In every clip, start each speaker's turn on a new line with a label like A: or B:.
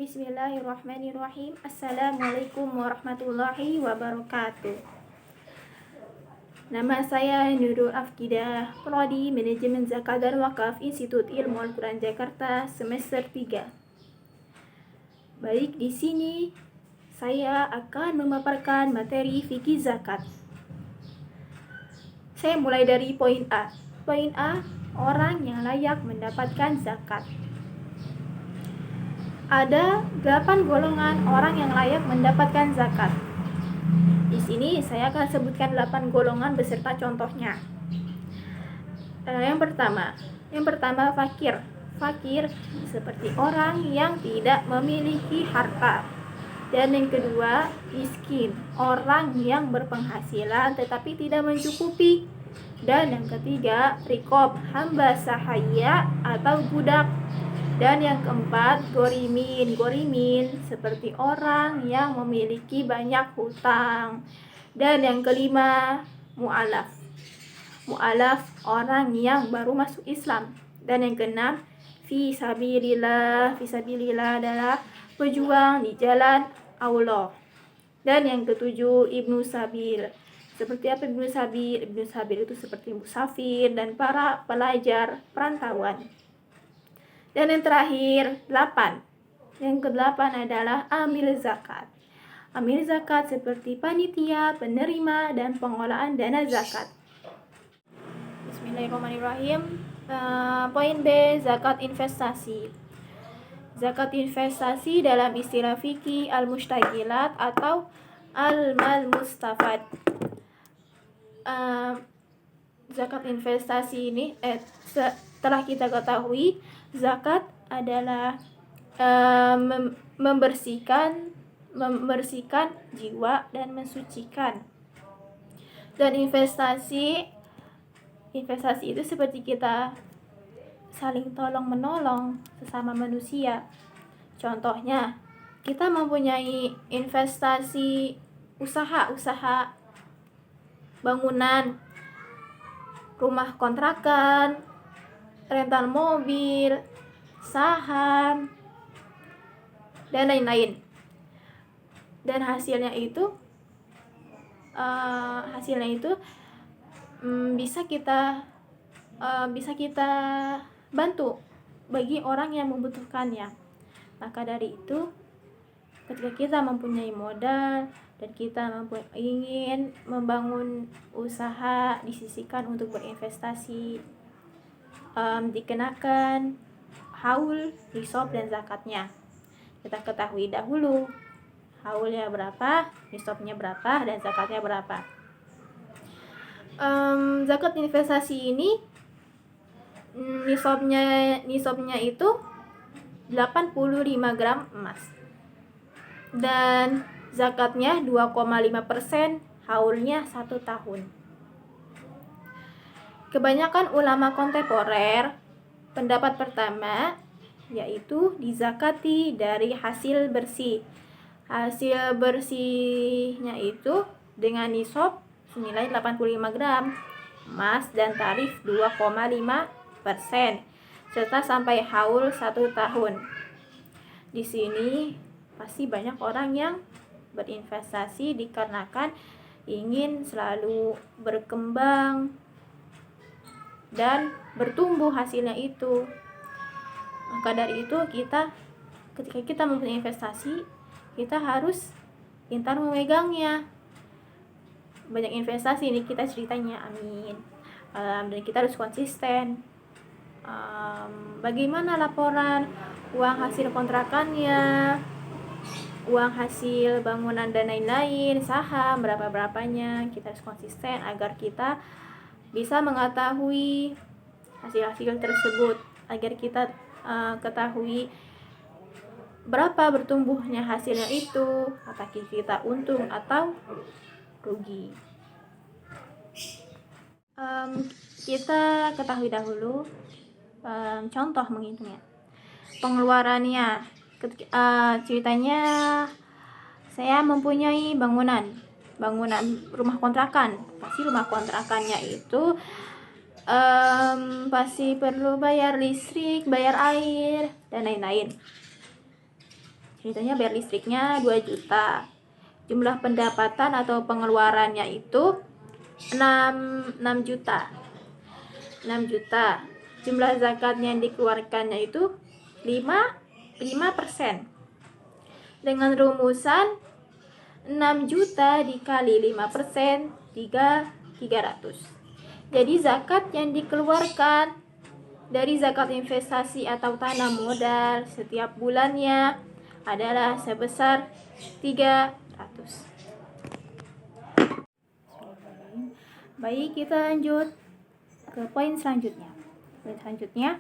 A: Bismillahirrahmanirrahim. Assalamualaikum warahmatullahi wabarakatuh. Nama saya Nurul Afkidah, Prodi Manajemen Zakat dan Wakaf Institut Ilmu Al-Quran Jakarta semester 3. Baik, di sini saya akan memaparkan materi fikih zakat. Saya mulai dari poin A. Poin A, orang yang layak mendapatkan zakat. Ada 8 golongan orang yang layak mendapatkan zakat. Di sini saya akan sebutkan 8 golongan beserta contohnya. Yang pertama fakir. Fakir seperti orang yang tidak memiliki harta. Dan yang kedua, miskin, orang yang berpenghasilan tetapi tidak mencukupi. Dan yang ketiga, riqab, hamba sahaya atau budak. Dan yang keempat, gorimin seperti orang yang memiliki banyak hutang. Dan yang kelima, mu'alaf, orang yang baru masuk Islam. Dan yang keenam, fisabilillah adalah pejuang di jalan Allah. Dan yang ketujuh, ibnu sabil. Seperti apa ibnu sabil? Ibnu sabil itu seperti musafir dan para pelajar perantauan. Dan yang terakhir, 8. Yang ke-8 adalah amil zakat. Amil zakat seperti panitia, penerima, dan pengelolaan dana zakat. Bismillahirrahmanirrahim. Poin B, zakat investasi. Zakat investasi dalam istilah fikih al-mustaqilat atau al-mal mustafad. Zakat investasi ini setelah kita ketahui, zakat adalah membersihkan jiwa dan mensucikan. Dan investasi itu seperti kita saling tolong menolong sesama manusia. Contohnya, kita mempunyai investasi usaha bangunan, rumah kontrakan, rental mobil, saham, dan lain-lain. Dan hasilnya itu bisa kita bantu bagi orang yang membutuhkannya. Maka dari itu, ketika kita mempunyai modal dan kita ingin membangun usaha, disisihkan untuk berinvestasi, dikenakan haul, nisab, dan zakatnya. Kita ketahui dahulu haulnya berapa, nisabnya berapa, dan zakatnya berapa. Zakat investasi ini nisabnya itu 85 gram emas. Dan zakatnya 2,5%, haulnya 1 tahun. Kebanyakan ulama kontemporer, pendapat pertama yaitu dizakati dari hasil bersih. Hasil bersihnya itu dengan nisab senilai 85 gram emas dan tarif 2,5% serta sampai haul 1 tahun. Di sini pasti banyak orang yang berinvestasi dikarenakan ingin selalu berkembang dan bertumbuh hasilnya itu. Maka dari itu ketika kita mempunyai investasi, kita harus pintar memegangnya. Banyak investasi ini kita ceritanya, amin. Dan kita harus konsisten. Bagaimana laporan uang hasil kontrakannya, uang hasil bangunan dan lain-lain, saham berapa-berapanya. Kita harus konsisten agar kita bisa mengetahui hasil-hasil tersebut, agar kita ketahui berapa bertumbuhnya hasilnya itu, apakah kita untung atau rugi. Kita ketahui dahulu contoh menghitungnya. Pengeluarannya, ceritanya saya mempunyai bangunan rumah kontrakan. Pasti rumah kontrakannya itu pasti perlu bayar listrik, bayar air, dan lain-lain. Ceritanya bayar listriknya 2 juta. Jumlah pendapatan atau pengeluarannya itu 6 juta. 6 juta. Jumlah zakatnya yang dikeluarkannya itu 5%. Dengan rumusan 6 juta dikali 5%, 300. Jadi zakat yang dikeluarkan dari zakat investasi atau tanam modal setiap bulannya adalah sebesar 300. Baik, kita lanjut ke poin selanjutnya. Poin selanjutnya,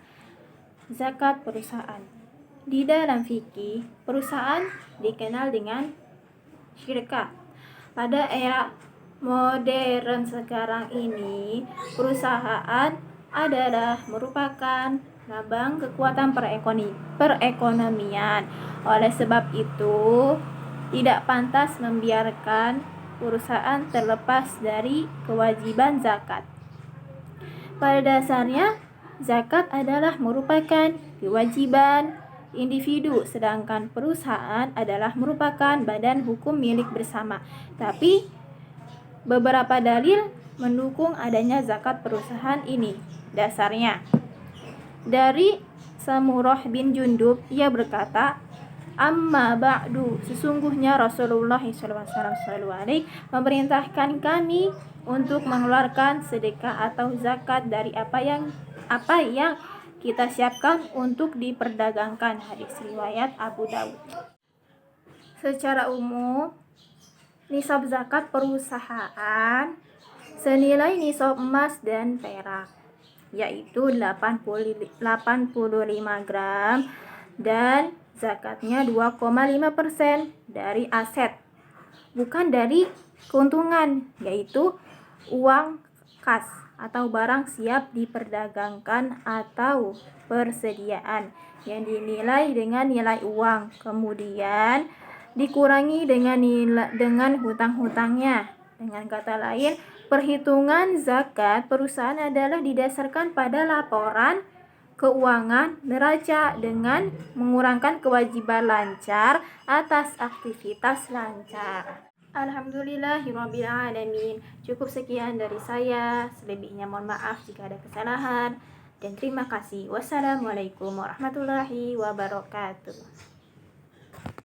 A: zakat perusahaan. Di dalam fikih, perusahaan dikenal dengan syirkah. Pada era modern sekarang ini, perusahaan adalah merupakan lambang kekuatan perekonomian. Oleh sebab itu, tidak pantas membiarkan perusahaan terlepas dari kewajiban zakat. Pada dasarnya, zakat adalah merupakan kewajiban individu, sedangkan perusahaan adalah merupakan badan hukum milik bersama. Tapi beberapa dalil mendukung adanya zakat perusahaan ini. Dasarnya dari Samurah bin Jundub, ia berkata, "Amma ba'du, sesungguhnya Rasulullah SAW memerintahkan kami untuk mengeluarkan sedekah atau zakat dari apa yang kita siapkan untuk diperdagangkan." Hadis riwayat Abu Daud. Secara umum, nisab zakat perusahaan senilai nisab emas dan perak, yaitu 85 gram, dan zakatnya 2,5% dari aset, bukan dari keuntungan, yaitu uang kas atau barang siap diperdagangkan atau persediaan yang dinilai dengan nilai uang, kemudian dikurangi dengan hutang-hutangnya. Dengan kata lain, perhitungan zakat perusahaan adalah didasarkan pada laporan keuangan neraca dengan mengurangkan kewajiban lancar atas aktivitas lancar. Alhamdulillahirrabbilalamin. Cukup sekian dari saya. Selebihnya mohon maaf jika ada kesalahan. Dan terima kasih. Wassalamualaikum warahmatullahi wabarakatuh.